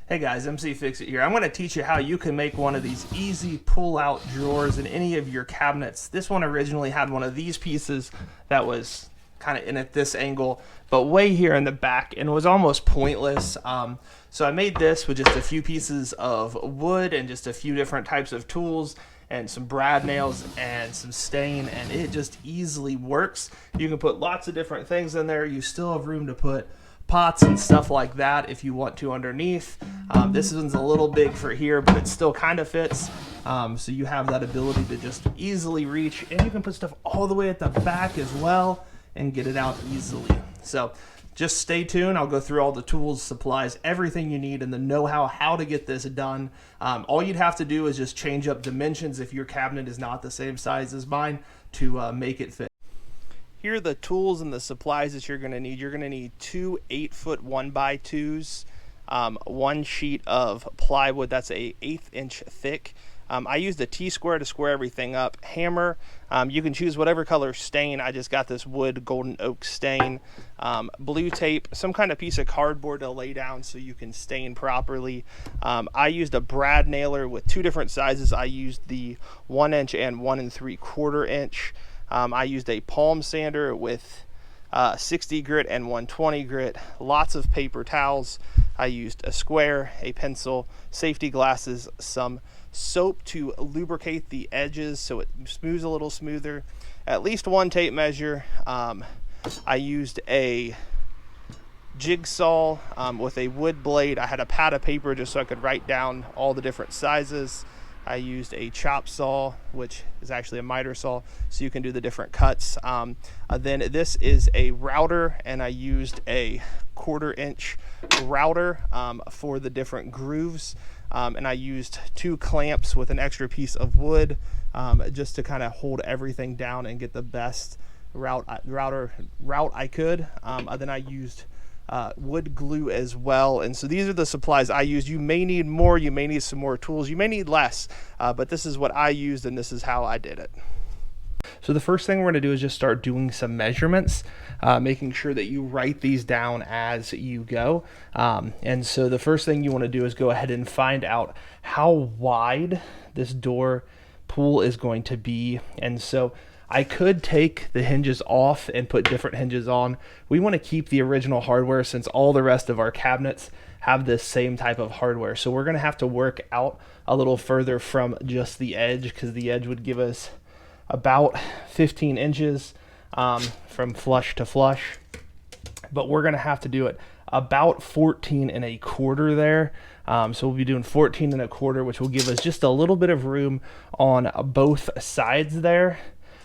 Hey guys, mcfixit here. I'm going to teach you how you can make one of these easy pull-out drawers in any of your cabinets. This one originally had one of these pieces that was kind of in at this angle, but way here in the back, and was almost pointless. So I made this with just a few pieces of wood and just a few different types of tools and some brad nails and some stain, and it just easily works. You can put lots of different things in there. You still have room to put pots and stuff like that if you want to underneath. This one's a little big for here, but it still kind of fits. So you have that ability to just easily reach, and you can put stuff all the way at the back as well and get it out easily. So just stay tuned. I'll go through all the tools, supplies, everything you need, and the know-how how to get this done. All you'd have to do is just change up dimensions if your cabinet is not the same size as mine to make it fit. Here are the tools and the supplies that you're going to need. You're going to need two 8-foot 1x2s, one sheet of plywood that's a 1/8 inch thick. I used a T-square to square everything up. Hammer, you can choose whatever color stain. I just got this wood golden oak stain. Blue tape, some kind of piece of cardboard to lay down so you can stain properly. I used a brad nailer with two different sizes. I used the 1 inch and 1 3/4 inch. I used a palm sander with 60 grit and 120 grit, lots of paper towels. I used a square, a pencil, safety glasses, some soap to lubricate the edges so it smooths a little smoother, at least one tape measure. I used a jigsaw with a wood blade. I had a pad of paper just so I could write down all the different sizes. I used a chop saw, which is actually a miter saw, so you can do the different cuts. Then this is a router, and I used a 1/4 inch router for the different grooves. And I used two clamps with an extra piece of wood just to kind of hold everything down and get the best route I could. Then I used wood glue as well, and so these are the supplies I used. You may need more, you may need some more tools, you may need less, but this is what I used and this is how I did it. So the first thing we're going to do is just start doing some measurements, making sure that you write these down as you go. And so the first thing you want to do is go ahead and find out how wide this door pull is going to be. And so I could take the hinges off and put different hinges on. We want to keep the original hardware since all the rest of our cabinets have this same type of hardware. So we're going to have to work out a little further from just the edge, because the edge would give us about 15 inches from flush to flush. But we're going to have to do it about 14 1/4 there. So we'll be doing 14 1/4, which will give us just a little bit of room on both sides there.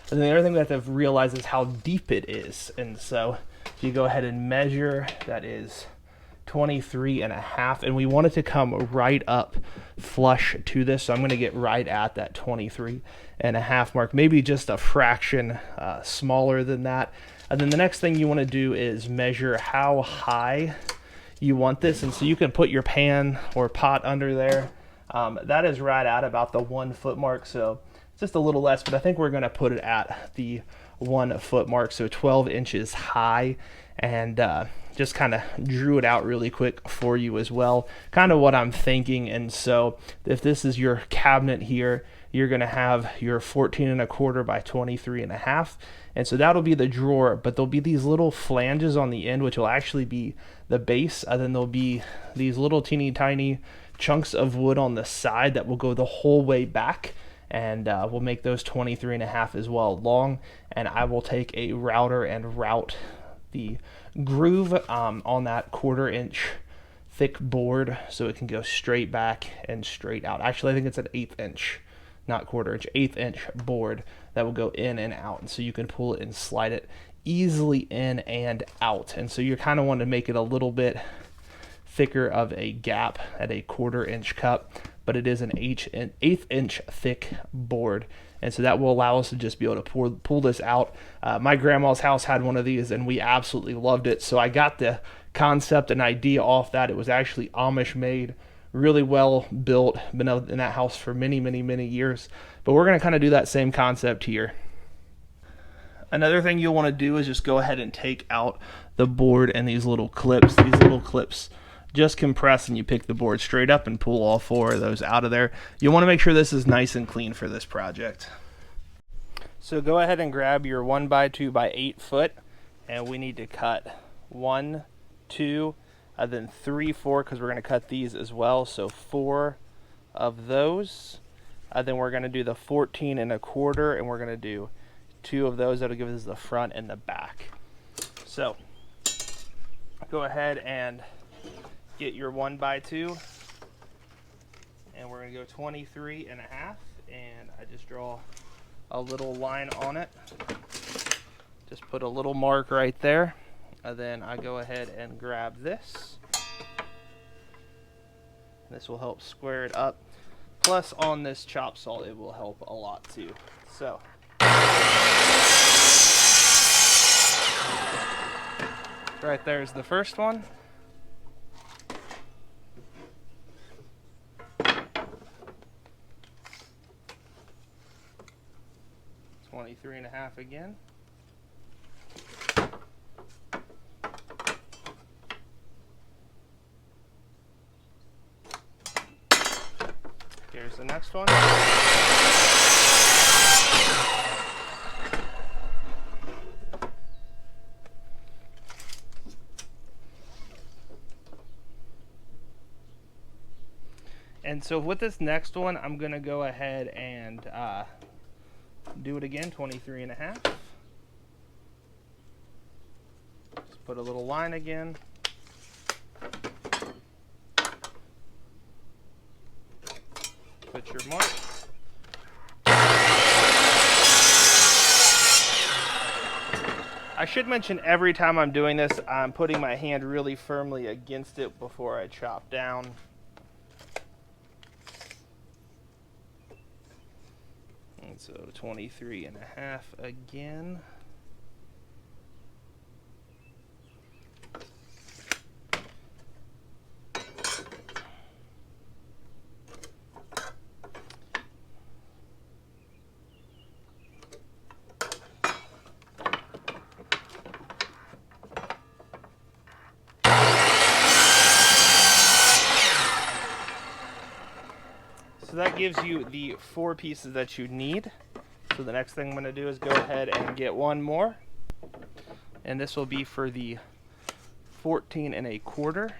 And then the other thing we have to realize is how deep it is. And so if you go ahead and measure, that is 23 1/2, and we want it to come right up flush to this. So I'm going to get right at that 23 1/2 mark, maybe just a fraction smaller than that. And then the next thing you want to do is measure how high you want this. And so you can put your pan or pot under there. That is right at about the 1 foot mark. So just a little less, but I think we're going to put it at the 1 foot mark, so 12 inches high, and just kind of drew it out really quick for you as well, kind of what I'm thinking. And so if this is your cabinet here, you're going to have your 14 1/4 by 23 1/2, and so that'll be the drawer. But there'll be these little flanges on the end, which will actually be the base, and then there'll be these little teeny tiny chunks of wood on the side that will go the whole way back, and we'll make those 23 1/2 as well long. And I will take a router and route the groove on that 1/4 inch thick board so it can go straight back and straight out. Actually, I think it's an 1/8 inch, not 1/4 inch, 1/8 inch board that will go in and out. And so you can pull it and slide it easily in and out. And so you kind of want to make it a little bit thicker of a gap at a 1/4 inch cup, but it is an 1/8 inch thick board, and so that will allow us to just be able to pull this out. My grandma's house had one of these, and we absolutely loved it. So I got the concept and idea off that. It was actually Amish made, really well built, been in that house for many years. But we're going to kind of do that same concept here. Another thing you'll want to do is just go ahead and take out the board and these little clips. These little clips just compress and you pick the board straight up and pull all 4 of those out of there. You want to make sure this is nice and clean for this project. So go ahead and grab your 1x2 by 8 foot, and we need to cut 1, 2, then 3, 4, because we're going to cut these as well. So 4 of those. Then we're going to do the 14 1/4, and we're going to do 2 of those. That'll give us the front and the back. So go ahead and get your 1x2, and we're going to go 23 1/2, and I just draw a little line on it. Just put a little mark right there, and then I go ahead and grab this. This will help square it up. Plus, on this chop saw, it will help a lot too. So right there's the first one. Three and a half again. Here's the next one. And so with this next one, I'm going to go ahead and do it again, 23 1/2. Just put a little line again. Put your mark. I should mention every time I'm doing this, I'm putting my hand really firmly against it before I chop down. And so 23 1/2 again. So that gives you the 4 pieces that you need. So the next thing I'm going to do is go ahead and get one more. And this will be for the 14 1/4.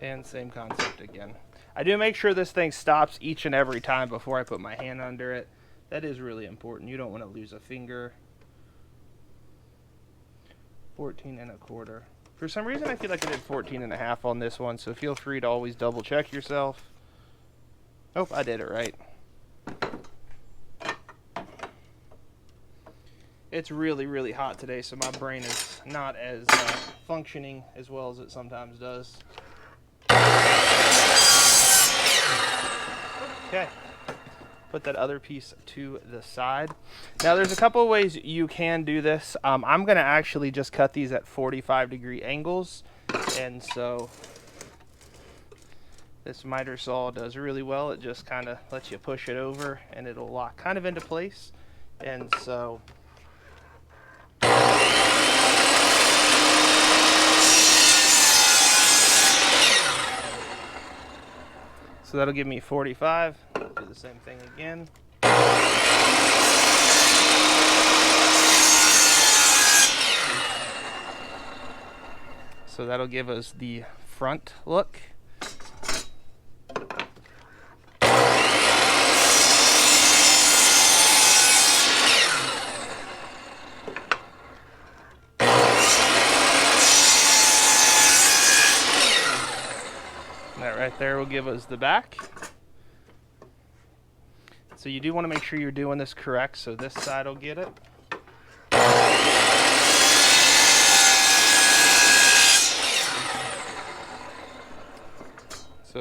And same concept again. I do make sure this thing stops each and every time before I put my hand under it. That is really important. You don't want to lose a finger. 14 1/4. For some reason I feel like I did 14 1/2 on this one, so feel free to always double check yourself. Oh, I did it right. It's really, really hot today, so my brain is not as functioning as well as it sometimes does. Okay, put that other piece to the side. Now there's a couple of ways you can do this. I'm going to actually just cut these at 45-degree angles, and so this miter saw does really well. It just kind of lets you push it over and it'll lock kind of into place. And so that'll give me 45. Do the same thing again. So that'll give us the front look. That right there will give us the back. So you do want to make sure you're doing this correct, so this side will get it.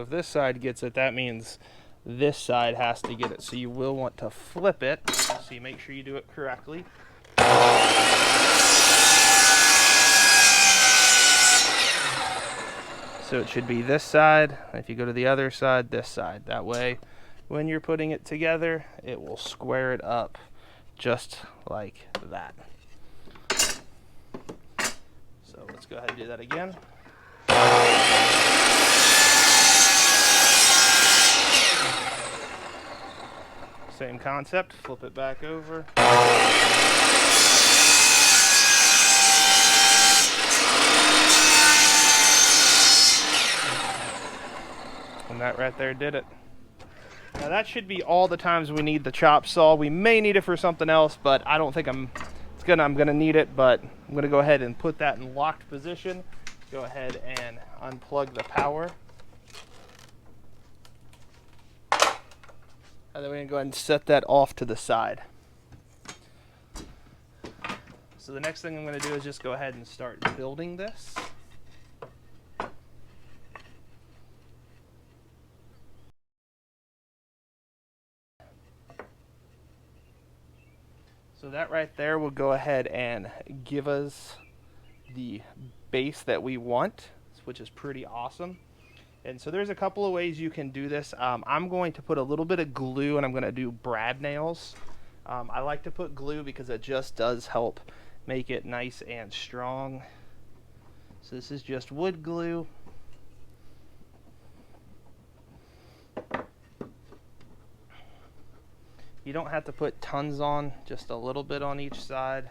So if this side gets it, that means this side has to get it. So you will want to flip it, so you make sure you do it correctly. So it should be this side. If you go to the other side, this side. That way, when you're putting it together, it will square it up just like that. So let's go ahead and do that again. Same concept, flip it back over. And that right there did it. Now that should be all the times we need the chop saw. We may need it for something else, but I don't think I'm gonna need it, but I'm gonna go ahead and put that in locked position. Go ahead and unplug the power. And then we're gonna go ahead and set that off to the side. So the next thing I'm gonna do is just go ahead and start building this. So that right there will go ahead and give us the base that we want, which is pretty awesome. And so there's a couple of ways you can do this. I'm going to put a little bit of glue, and I'm going to do brad nails. I like to put glue because it just does help make it nice and strong. So this is just wood glue. You don't have to put tons on, just a little bit on each side.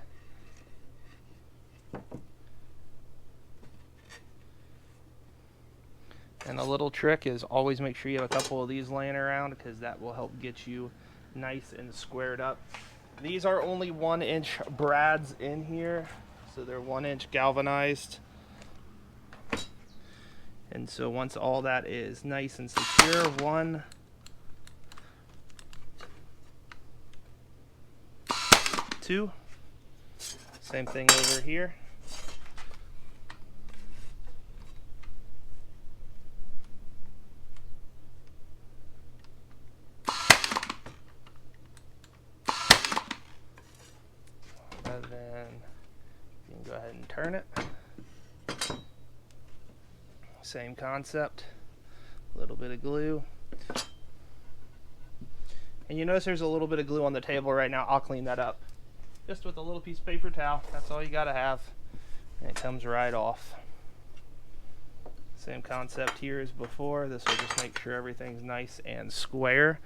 And a little trick is always make sure you have a couple of these laying around, because that will help get you nice and squared up. These are only 1-inch brads in here, so they're 1-inch galvanized. And so once all that is nice and secure, 1, 2, same thing over here. And then you can go ahead and turn it. Same concept, a little bit of glue. And you notice there's a little bit of glue on the table right now. I'll clean that up. Just with a little piece of paper towel, that's all you gotta have. And it comes right off. Same concept here as before. This will just make sure everything's nice and square.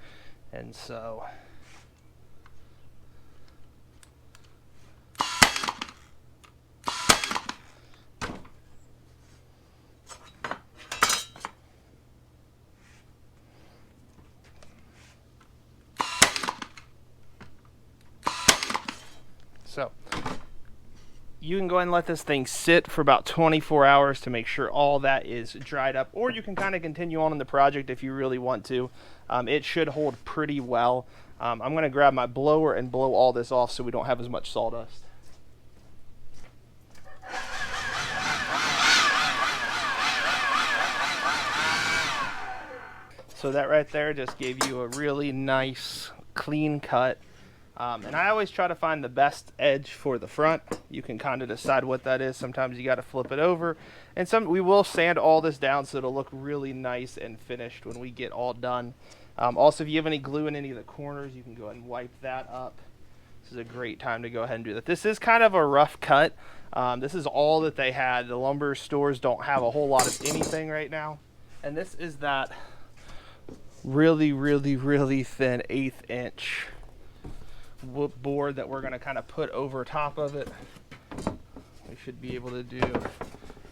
And so you can go ahead and let this thing sit for about 24 hours to make sure all that is dried up, or you can kind of continue on in the project if you really want to. It should hold pretty well. I'm going to grab my blower and blow all this off so we don't have as much sawdust. So that right there just gave you a really nice clean cut. And I always try to find the best edge for the front. You can kind of decide what that is. Sometimes you got to flip it over. And we will sand all this down so it'll look really nice and finished when we get all done. Also, if you have any glue in any of the corners, you can go ahead and wipe that up. This is a great time to go ahead and do that. This is kind of a rough cut. This is all that they had. The lumber stores don't have a whole lot of anything right now. And this is that really, really, really thin 1/8 inch board that we're going to kind of put over top of it. We should be able to do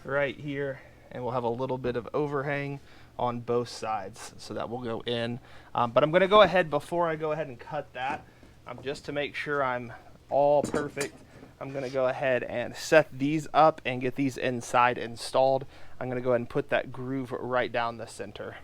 right here, and we'll have a little bit of overhang on both sides, so that will go in. But I'm going to go ahead, before I go ahead and cut that, just to make sure I'm all perfect, I'm going to go ahead and set these up and get these inside installed. I'm going to go ahead and put that groove right down the center.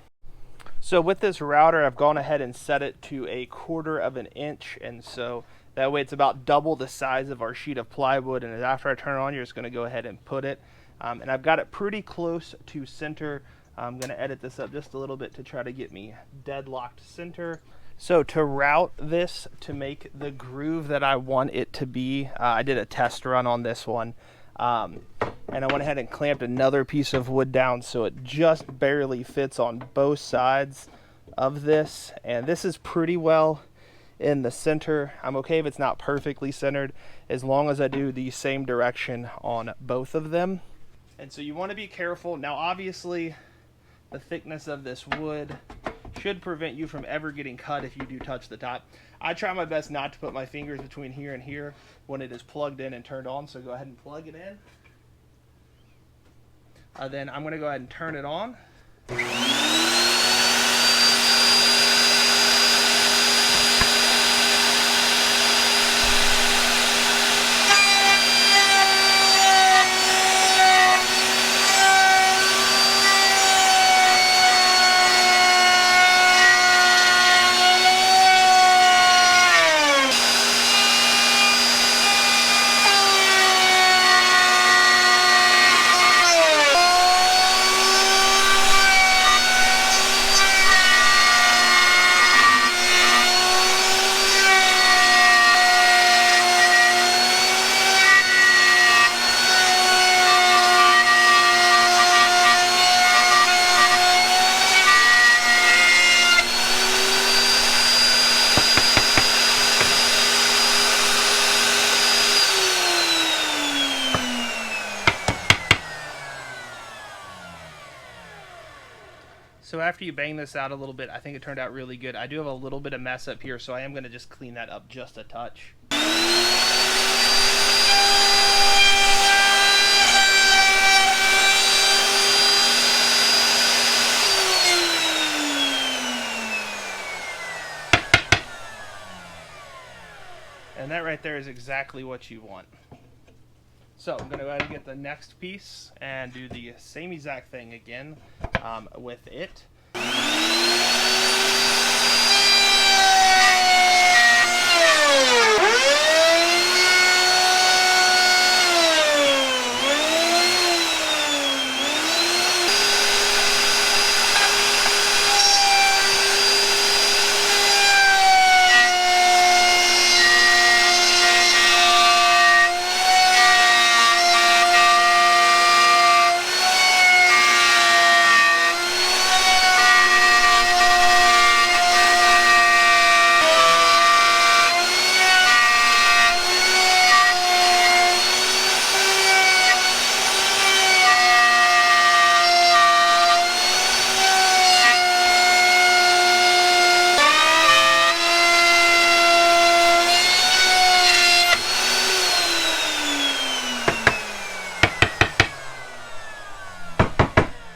So with this router, I've gone ahead and set it to 1/4 inch, and so that way it's about double the size of our sheet of plywood. And after I turn it on, you're just going to go ahead and put it. And I've got it pretty close to center. I'm going to edit this up just a little bit to try to get me deadlocked center. So to route this to make the groove that I want it to be, I did a test run on this one. And I went ahead and clamped another piece of wood down so it just barely fits on both sides of this. And this is pretty well in the center. I'm okay if it's not perfectly centered as long as I do the same direction on both of them. And so you want to be careful. Now obviously the thickness of this wood should prevent you from ever getting cut if you do touch the top. I try my best not to put my fingers between here and here when it is plugged in and turned on, so go ahead and plug it in. Then I'm going to go ahead and turn it on. So after you bang this out a little bit, I think it turned out really good. I do have a little bit of mess up here, so I am going to just clean that up just a touch. And that right there is exactly what you want. So I'm going to go ahead and get the next piece and do the same exact thing again with it.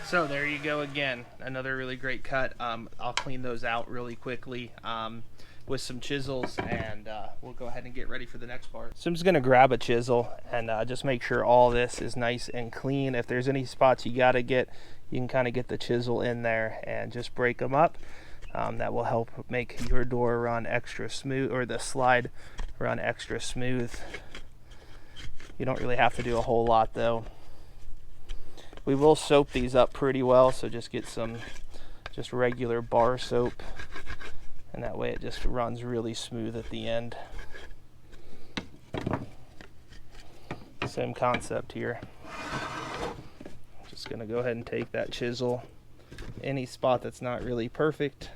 So there you go again, another really great cut. I'll clean those out really quickly with some chisels, and we'll go ahead and get ready for the next part. So I'm just going to grab a chisel and just make sure all this is nice and clean. If there's any spots you got to get, you can kind of get the chisel in there and just break them up. That will help make your door run extra smooth, or the slide run extra smooth. You don't really have to do a whole lot though. We will soap these up pretty well, so just get some just regular bar soap, and that way it just runs really smooth at the end. Same concept here. Just gonna go ahead and take that chisel, any spot that's not really perfect,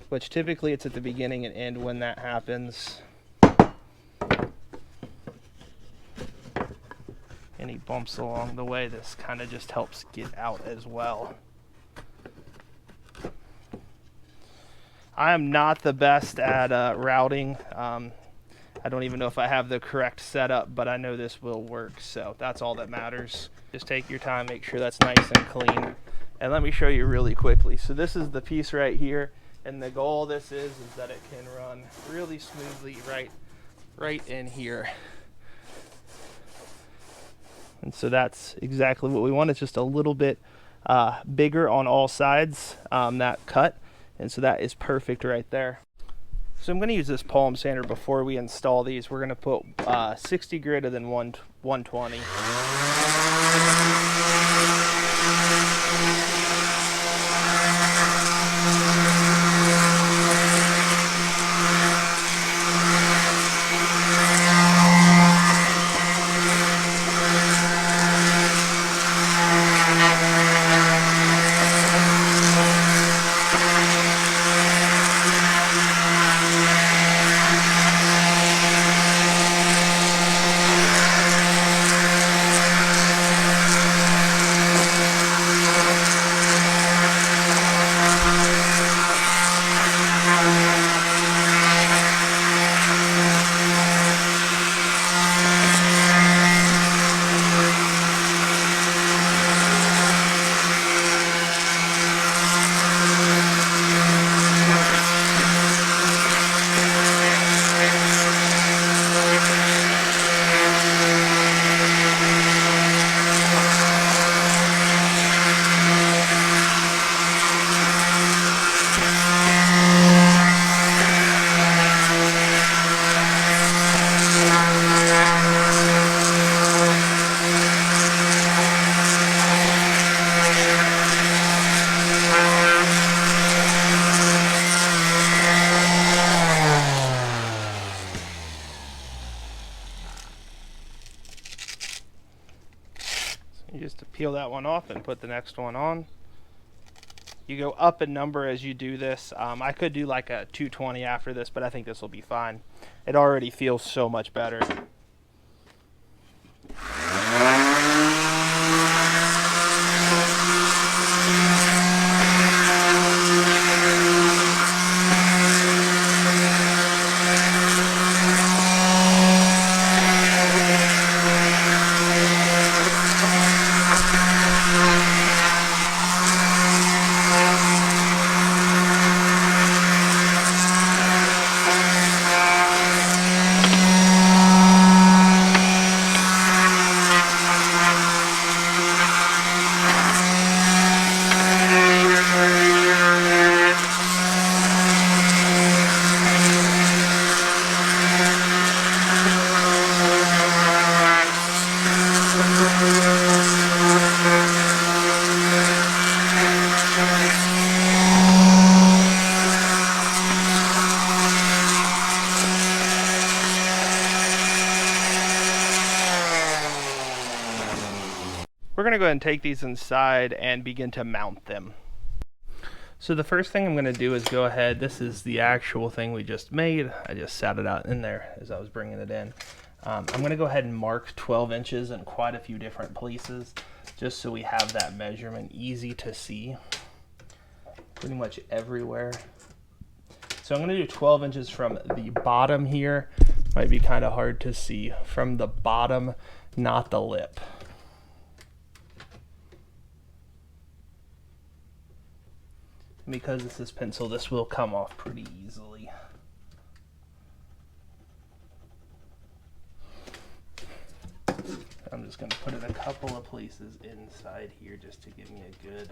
which typically it's at the beginning and end when that happens. Any bumps along the way, this kind of just helps get out as well. I am not the best at routing. I don't even know if I have the correct setup, but I know this will work, so that's all that matters. Just take your time, make sure that's nice and clean. And let me show you really quickly. So this is the piece right here, and the goal of this is that it can run really smoothly right in here. And so that's exactly what we want. It's just a little bit bigger on all sides, that cut. And so that is perfect right there. So I'm going to use this palm sander before we install these. We're going to put 60 grit and then 120. You just peel that one off and put the next one on. You go up in number as you do this. I could do like a 220 after this, but I think this will be fine. It already feels so much better. We're going to go ahead and take these inside and begin to mount them. So the first thing I'm going to do is go ahead, this is the actual thing we just made. I just sat it out in there as I was bringing it in. I'm going to go ahead and mark 12 inches in quite a few different places, just so we have that measurement easy to see pretty much everywhere. So I'm going to do 12 inches from the bottom here. Might be kind of hard to see. From the bottom, not the lip. Because this is pencil, this will come off pretty easily. I'm just going to put it a couple of places inside here just to give me a good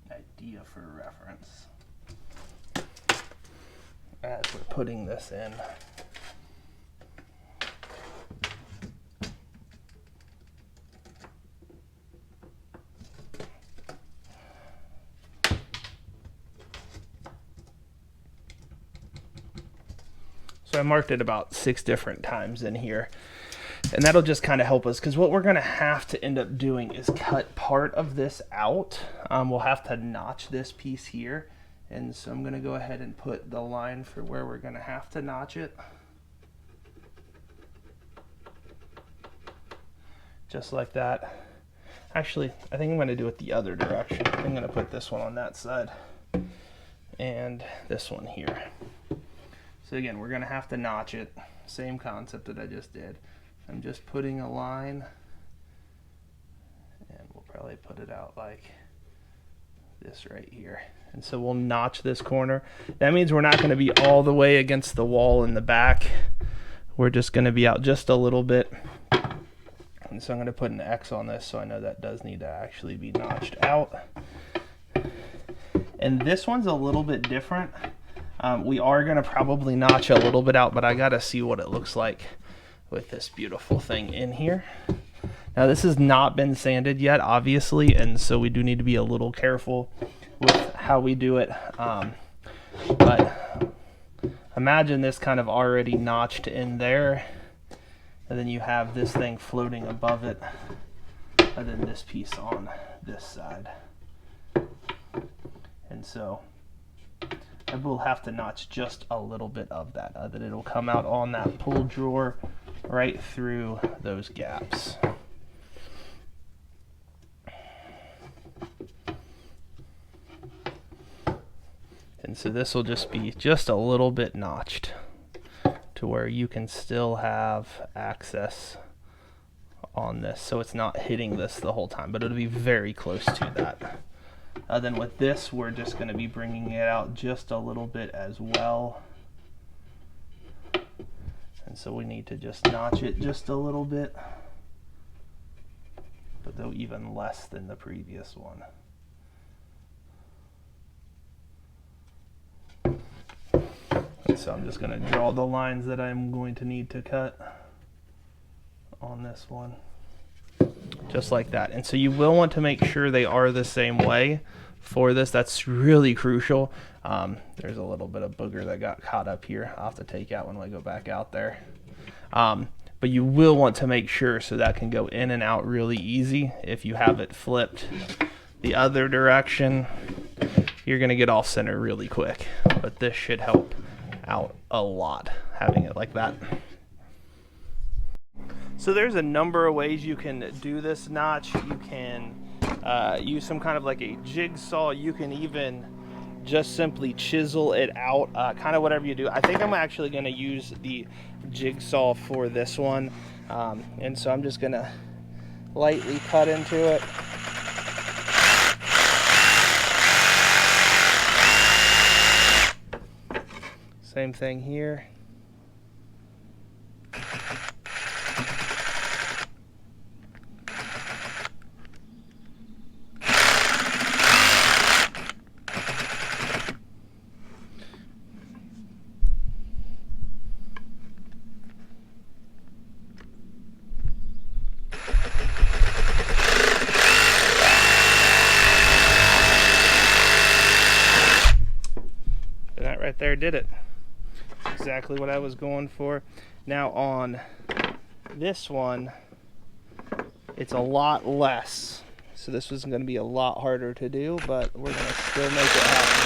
idea for reference as we're putting this in. So I marked it about 6 different times in here, and that'll just kind of help us, because what we're going to have to end up doing is cut part of this out. We'll have to notch this piece here, and so I'm going to go ahead and put the line for where we're going to have to notch it. Just like that. Actually, I think I'm going to do it the other direction. I'm going to put this one on that side and this one here. So again, we're going to have to notch it. Same concept that I just did. I'm just putting a line, and we'll probably put it out like this right here. And so we'll notch this corner. That means we're not going to be all the way against the wall in the back. We're just going to be out just a little bit. And so I'm going to put an X on this so I know that does need to actually be notched out. And this one's a little bit different. We are going to probably notch a little bit out, but I got to see what it looks like with this beautiful thing in here. Now this has not been sanded yet, obviously, and so we do need to be a little careful with how we do it. But imagine this kind of already notched in there, and then you have this thing floating above it, and then this piece on this side. And so I will have to notch just a little bit of that, that it'll come out on that pull drawer right through those gaps. And so this will just be just a little bit notched to where you can still have access on this, so it's not hitting this the whole time, but it'll be very close to that. Then with this, we're just going to be bringing it out just a little bit as well. And so we need to just notch it just a little bit, but though even less than the previous one. And so I'm just going to draw the lines that I'm going to need to cut on this one. Just like that. And so you will want to make sure they are the same way for this. That's really crucial. There's a little bit of booger that got caught up here. I'll have to take out when I go back out there. But you will want to make sure so that can go in and out really easy. If you have it flipped the other direction, you're going to get off center really quick. But this should help out a lot, having it like that. So there's a number of ways you can do this notch. You can use some kind of like a jigsaw. You can even just simply chisel it out, kind of whatever you do. I think I'm actually going to use the jigsaw for this one, and so I'm just going to lightly cut into it. Same thing here. Right there did it. Exactly what I was going for. Now on this one, it's a lot less. So this was going to be a lot harder to do, but we're going to still make it happen.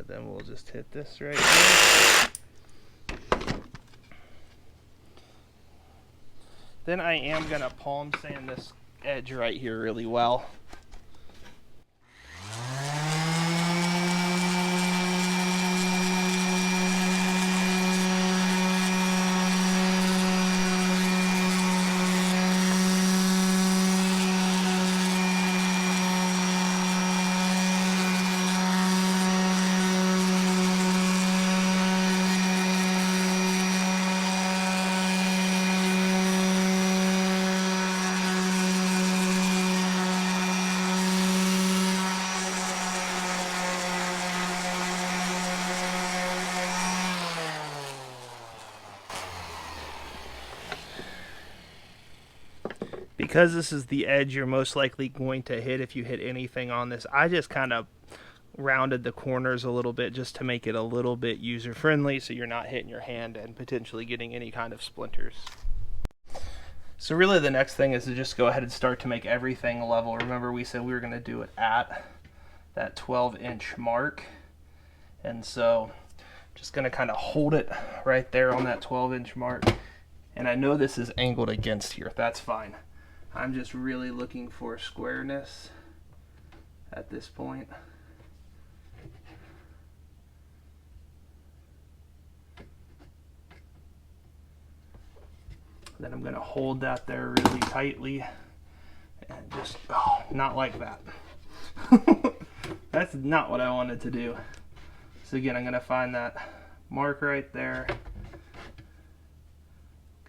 Then we'll just hit this right here. Then I am going to palm sand this edge right here really well. Because this is the edge you're most likely going to hit if you hit anything on this, I just kind of rounded the corners a little bit just to make it a little bit user friendly so you're not hitting your hand and potentially getting any kind of splinters. So really the next thing is to just go ahead and start to make everything level. Remember we said we were going to do it at that 12-inch mark, and so just going to kind of hold it right there on that 12-inch mark. And I know this is angled against here, that's fine. I'm just really looking for squareness at this point. Then I'm going to hold that there really tightly and just, not like that. That's not what I wanted to do. So again, I'm going to find that mark right there.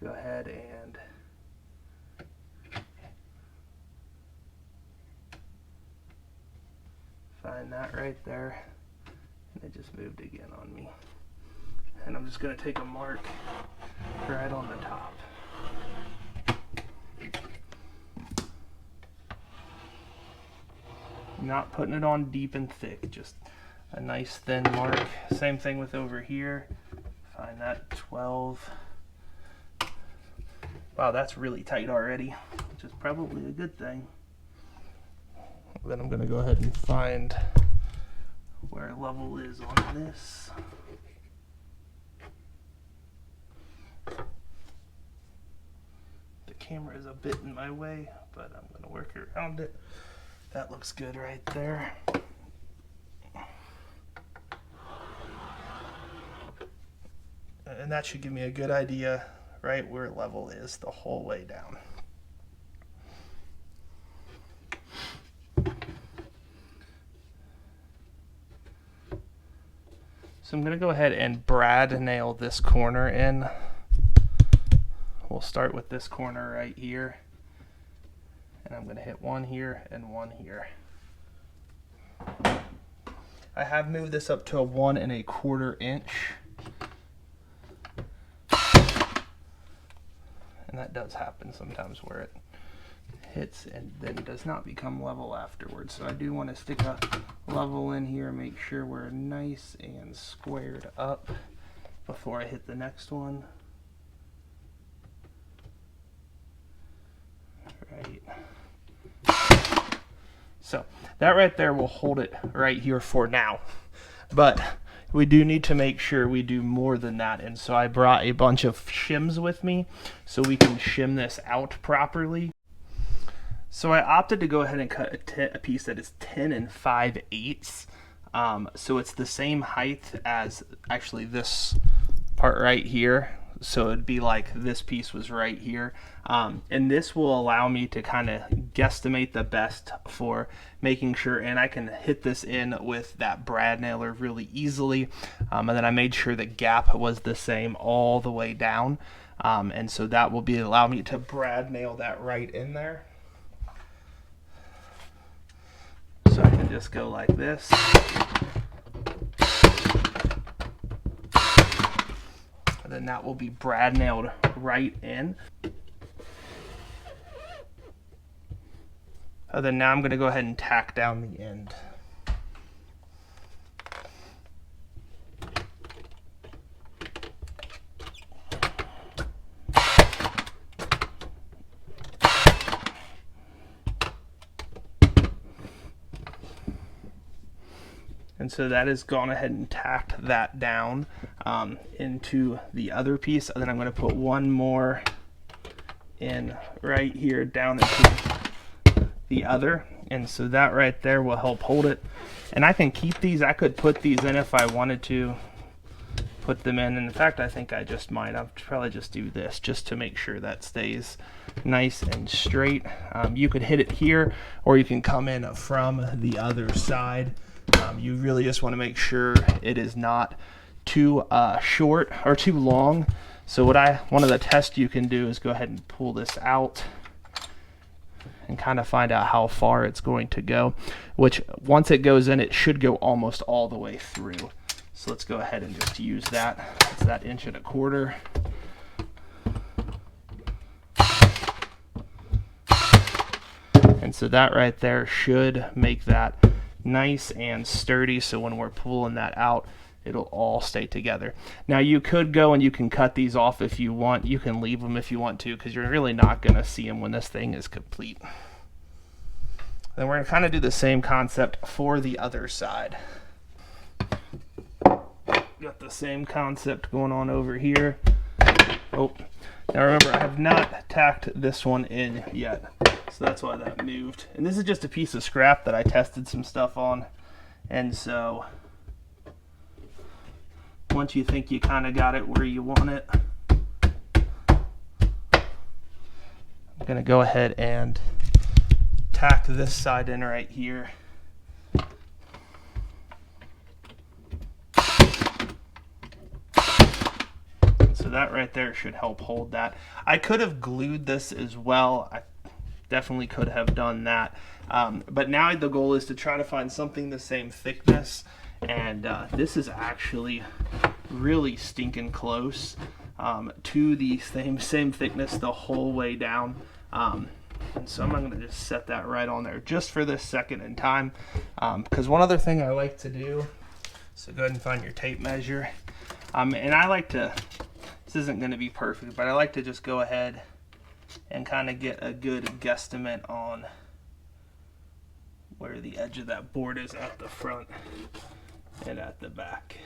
Go ahead and find that right there, and it just moved again on me. And I'm just going to take a mark right on the top. Not putting it on deep and thick, just a nice thin mark. Same thing with over here. Find that 12. Wow, that's really tight already, which is probably a good thing. Then I'm going to go ahead and find where level is on this. The camera is a bit in my way, but I'm going to work around it. That looks good right there. And that should give me a good idea right where level is the whole way down. So I'm going to go ahead and brad nail this corner in. We'll start with this corner right here. And I'm going to hit one here and one here. I have moved this up to a 1 1/4 inch. And that does happen sometimes where it hits and then does not become level afterwards. So I do want to stick a level in here, make sure we're nice and squared up before I hit the next one. Right. So that right there will hold it right here for now. But we do need to make sure we do more than that. And so I brought a bunch of shims with me so we can shim this out properly. So I opted to go ahead and cut a piece that is 10 5/8. So it's the same height as actually this part right here. So it'd be like this piece was right here. And this will allow me to kind of guesstimate the best for making sure, and I can hit this in with that brad nailer really easily. And then I made sure the gap was the same all the way down. And so that will allow me to brad nail that right in there. So I can just go like this. And then that will be brad nailed right in. And then now I'm going to go ahead and tack down the end. And so that has gone ahead and tacked that down into the other piece. And then I'm going to put one more in right here down into the other. And so that right there will help hold it. And I can keep these. I could put these in if I wanted to put them in. And in fact, I think I just might. I'll probably just do this just to make sure that stays nice and straight. You could hit it here, or you can come in from the other side. You really just want to make sure it is not too short or too long. So one of the tests you can do is go ahead and pull this out and kind of find out how far it's going to go, which once it goes in, it should go almost all the way through. So let's go ahead and just use that. It's that 1.25 inches. And so that right there should make that nice and sturdy, so when we're pulling that out, it'll all stay together. Now you could go and you can cut these off if you want. You can leave them if you want to, because you're really not going to see them when this thing is complete. Then we're going to kind of do the same concept for the other side. Got the same concept going on over here. Oh, now remember, I have not tacked this one in yet, so that's why that moved. And this is just a piece of scrap that I tested some stuff on. And so once you think you kind of got it where you want it, I'm going to go ahead and tack this side in right here. So that right there should help hold that. I could have glued this as well. I definitely could have done that. But now the goal is to try to find something the same thickness. And this is actually really stinking close to the same thickness the whole way down. And so I'm going to just set that right on there just for this second in time. Because one other thing I like to do, so go ahead and find your tape measure. And I like to, this isn't going to be perfect, but I like to just go ahead and kind of get a good guesstimate on where the edge of that board is at the front and at the back.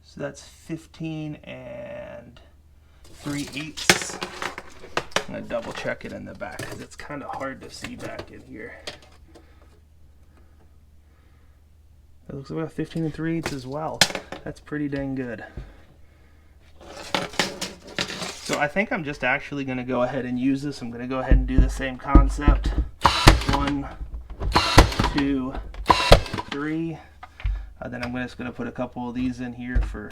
So that's 15 3/8. I'm going to double check it in the back because it's kind of hard to see back in here. It looks about 15 3/8 as well. That's pretty dang good. So I think I'm just actually going to go ahead and use this. I'm going to go ahead and do the same concept. 1, 2, 3. Then I'm just going to put a couple of these in here for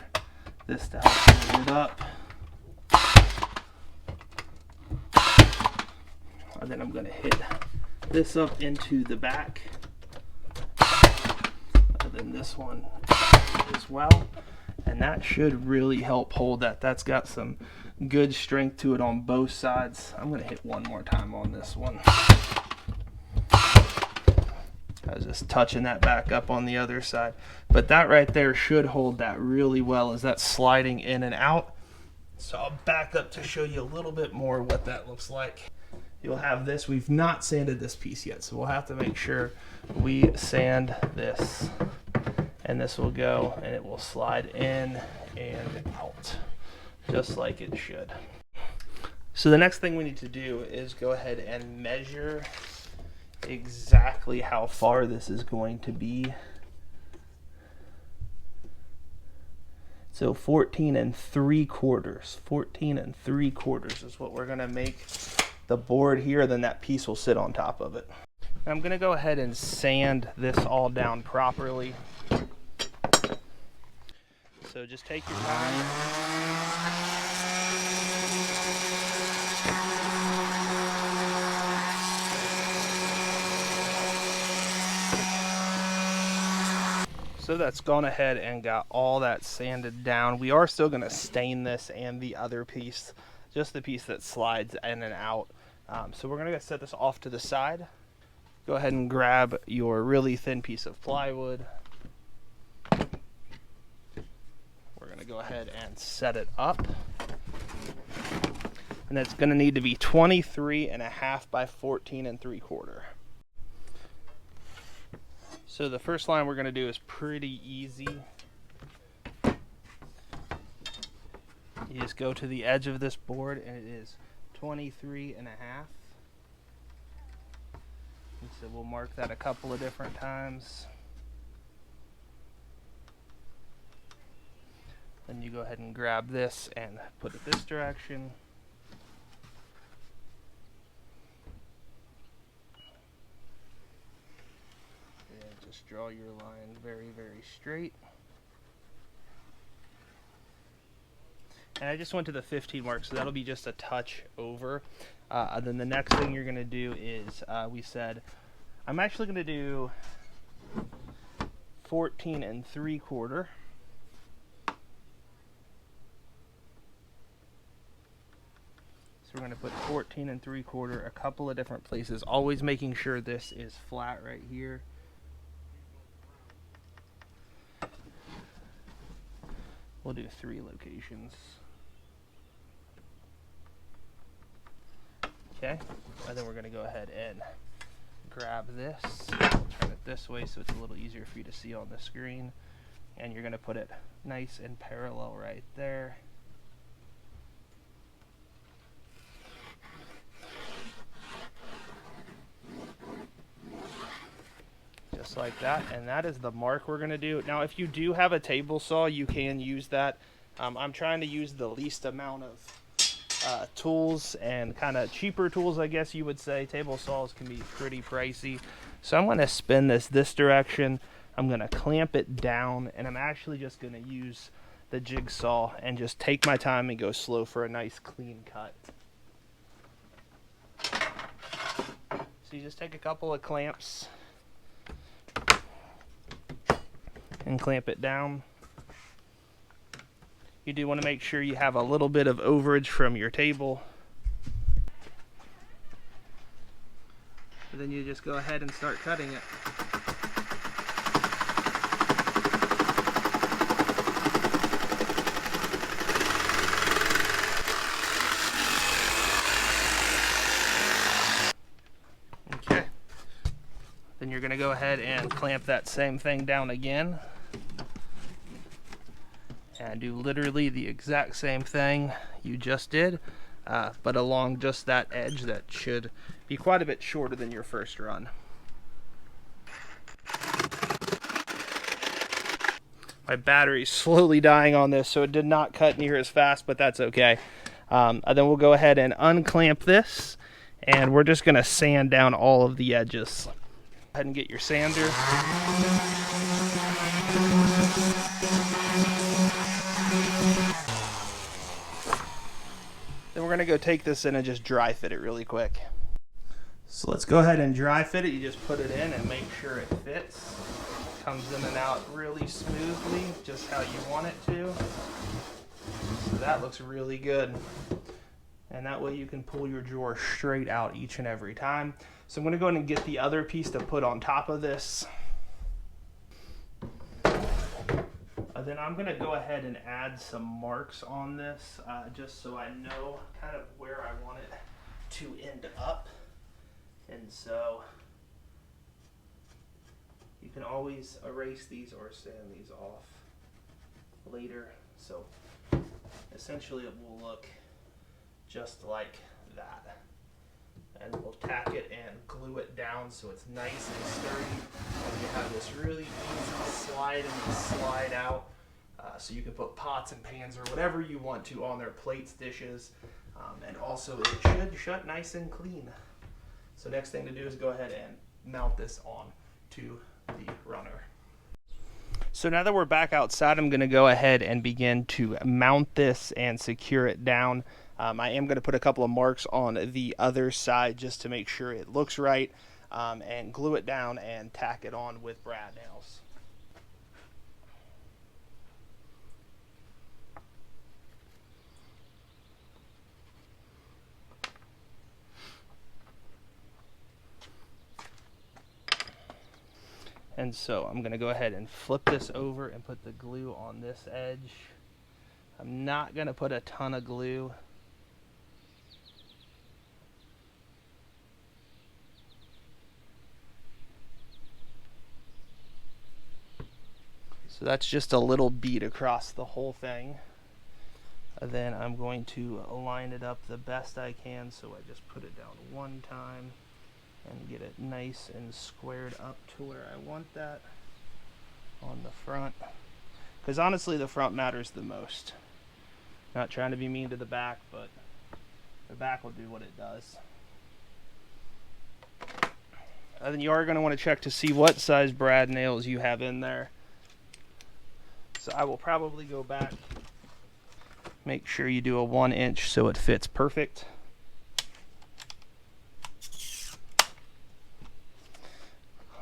this to help hold it up. And then I'm going to hit this up into the back. And than this one as well. And that should really help hold that. That's got some good strength to it on both sides. I'm going to hit one more time on this one. I was just touching that back up on the other side. But that right there should hold that really well as that's sliding in and out. So I'll back up to show you a little bit more what that looks like. You'll have this. We've not sanded this piece yet, so we'll have to make sure we sand this. And this will go and it will slide in and out just like it should. So the next thing we need to do is go ahead and measure exactly how far this is going to be. So 14 3/4. 14 3/4 is what we're going to make the board here. Then that piece will sit on top of it. And I'm going to go ahead and sand this all down properly. So just take your time. So that's gone ahead and got all that sanded down. We are still going to stain this and the other piece, just the piece that slides in and out. So we're going to set this off to the side. Go ahead and grab your really thin piece of plywood. We're going to go ahead and set it up. And it's going to need to be 23.5 by 14 3/4. So the first line we're going to do is pretty easy. You just go to the edge of this board and it is 23.5. And so we'll mark that a couple of different times. Then you go ahead and grab this and put it this direction. Just draw your line very, very straight. And I just went to the 15 mark, so that'll be just a touch over. Then the next thing you're going to do is, we said, I'm actually going to do 14 3/4. So we're going to put 14 3/4 a couple of different places, always making sure this is flat right here. We'll do 3 locations. Okay, and then we're going to go ahead and grab this, turn it this way so it's a little easier for you to see on the screen, and you're going to put it nice and parallel right there. Just like that, and that is the mark we're going to do. Now if you do have a table saw, you can use that. I'm trying to use the least amount of tools and kind of cheaper tools, I guess you would say. Table saws can be pretty pricey. So I'm going to spin this direction. I'm going to clamp it down, and I'm actually just going to use the jigsaw and just take my time and go slow for a nice clean cut. So you just take a couple of clamps and clamp it down. You do want to make sure you have a little bit of overage from your table. And then you just go ahead and start cutting it. Okay. Then you're going to go ahead and clamp that same thing down again. And do literally the exact same thing you just did, but along just that edge that should be quite a bit shorter than your first run. My battery's slowly dying on this, so it did not cut near as fast, but that's okay. And then we'll go ahead and unclamp this, and we're just going to sand down all of the edges. Go ahead and get your sander. Then we're going to go take this in and just dry fit it really quick. So let's go ahead and dry fit it. You just put it in and make sure it fits. Comes in and out really smoothly, just how you want it to. So that looks really good. And that way you can pull your drawer straight out each and every time. So I'm going to go ahead and get the other piece to put on top of this. Then I'm going to go ahead and add some marks on this, just so I know kind of where I want it to end up. And so you can always erase these or sand these off later. So essentially it will look just like that. And we'll tack it and glue it down so it's nice and sturdy. And you have this really easy slide in and slide out. So you can put pots and pans or whatever you want to on there, plates, dishes, and also it should shut nice and clean. So next thing to do is go ahead and mount this on to the runner. So now that we're back outside, I'm going to go ahead and begin to mount this and secure it down. I am going to put a couple of marks on the other side just to make sure it looks right, and glue it down and tack it on with brad nails. And so I'm going to go ahead and flip this over and put the glue on this edge. I'm not going to put a ton of glue. So that's just a little bead across the whole thing. And then I'm going to line it up the best I can, so I just put it down one time and get it nice and squared up to where I want that on the front. Because honestly, the front matters the most. Not trying to be mean to the back, but the back will do what it does. And then you are going to want to check to see what size brad nails you have in there. So I will probably go back, make sure you do a 1 inch so it fits perfect.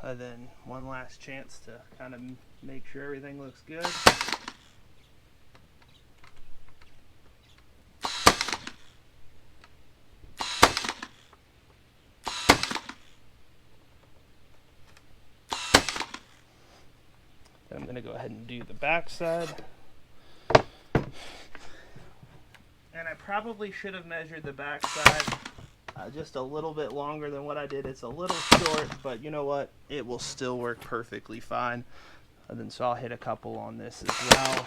And then one last chance to kind of make sure everything looks good. Then I'm going to go ahead and do the back side. And I probably should have measured the back side just a little bit longer than what I did. It's a little short, but you know what? It will still work perfectly fine. And then so I'll hit a couple on this as well.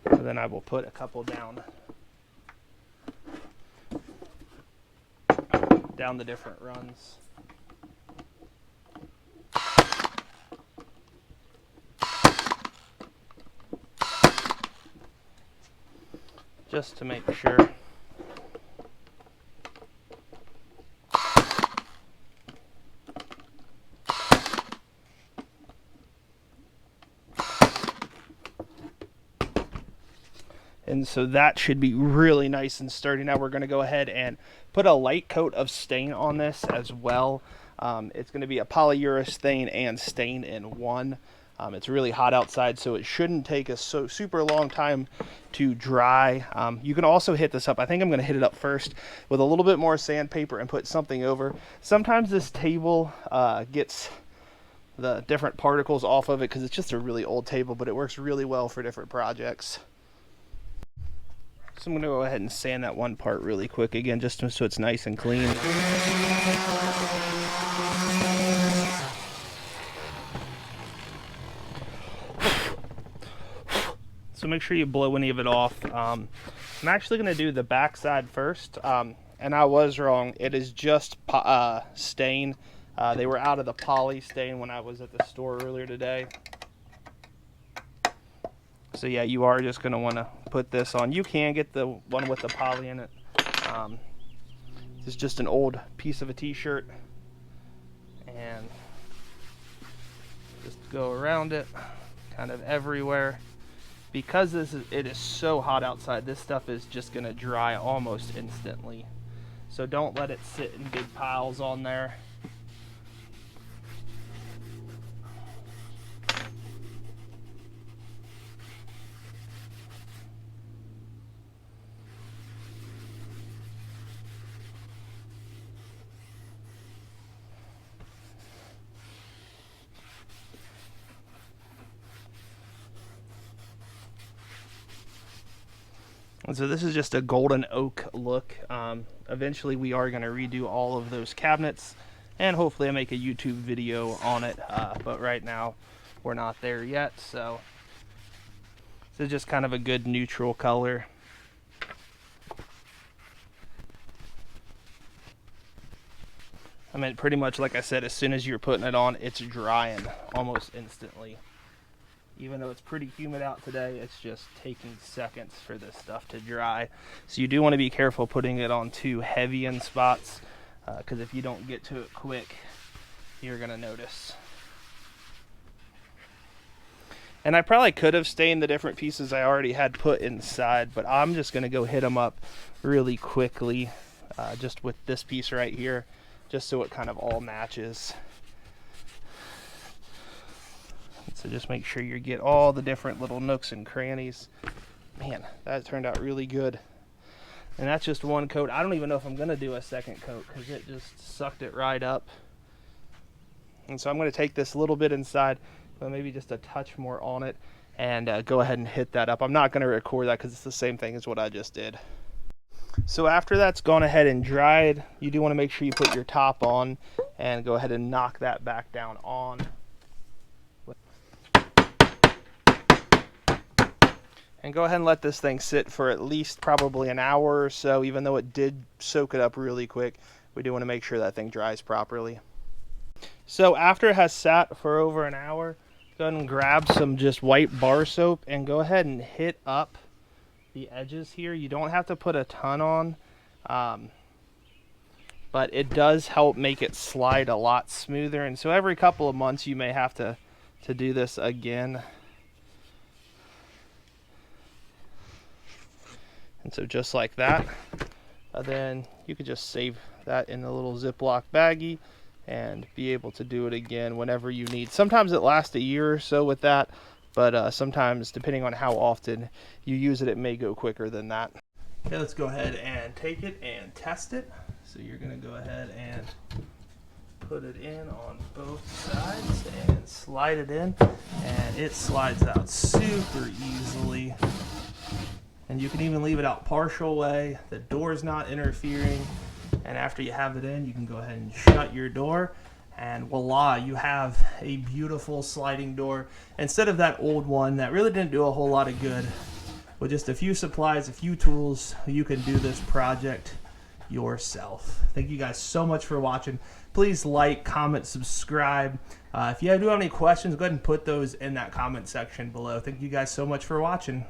And then I will put a couple down the different runs. Just to make sure. And so that should be really nice and sturdy. Now we're going to go ahead and put a light coat of stain on this as well. It's going to be a polyurethane and stain in one. It's really hot outside, so it shouldn't take a super long time to dry. You can also hit this up. I think I'm going to hit it up first with a little bit more sandpaper and put something over. Sometimes this table gets the different particles off of it because it's just a really old table, but it works really well for different projects. So I'm going to go ahead and sand that one part really quick again, just so it's nice and clean. So make sure you blow any of it off. I'm actually going to do the back side first, and I was wrong. It is just stain. They were out of the poly stain when I was at the store earlier today. So yeah, you are just going to want to put this on. You can get the one with the poly in it. This is just an old piece of a t-shirt, and just go around it kind of everywhere. Because it is so hot outside, this stuff is just going to dry almost instantly. So don't let it sit in big piles on there. And so this is just a golden oak look. Eventually we are going to redo all of those cabinets, and hopefully I make a YouTube video on it, but right now we're not there yet. So this is just kind of a good neutral color. I mean, pretty much like I said, as soon as you're putting it on, it's drying almost instantly. Even though it's pretty humid out today, it's just taking seconds for this stuff to dry. So you do want to be careful putting it on too heavy in spots, because if you don't get to it quick, you're going to notice. And I probably could have stained the different pieces I already had put inside, but I'm just going to go hit them up really quickly, just with this piece right here, just so it kind of all matches. So just make sure you get all the different little nooks and crannies. Man, that turned out really good. And that's just one coat. I don't even know if I'm going to do a second coat because it just sucked it right up. And so I'm going to take this little bit inside, but maybe just a touch more on it, and go ahead and hit that up. I'm not going to record that because it's the same thing as what I just did. So after that's gone ahead and dried, you do want to make sure you put your top on and go ahead and knock that back down on. And go ahead and let this thing sit for at least probably an hour or so. Even though it did soak it up really quick, we do want to make sure that thing dries properly. So after it has sat for over an hour, go ahead and grab some just white bar soap and go ahead and hit up the edges here. You don't have to put a ton on, but it does help make it slide a lot smoother. And so every couple of months you may have to do this again. And so just like that, then you could just save that in a little Ziploc baggie and be able to do it again whenever you need. Sometimes it lasts a year or so with that, but sometimes, depending on how often you use it, it may go quicker than that. Okay, let's go ahead and take it and test it. So you're going to go ahead and put it in on both sides and slide it in, and it slides out super easily. And you can even leave it out partial way. The door's not interfering. And after you have it in, you can go ahead and shut your door. And voila, you have a beautiful sliding door. Instead of that old one that really didn't do a whole lot of good. With just a few supplies, a few tools, you can do this project yourself. Thank you guys so much for watching. Please like, comment, subscribe. If you do have any questions, go ahead and put those in that comment section below. Thank you guys so much for watching.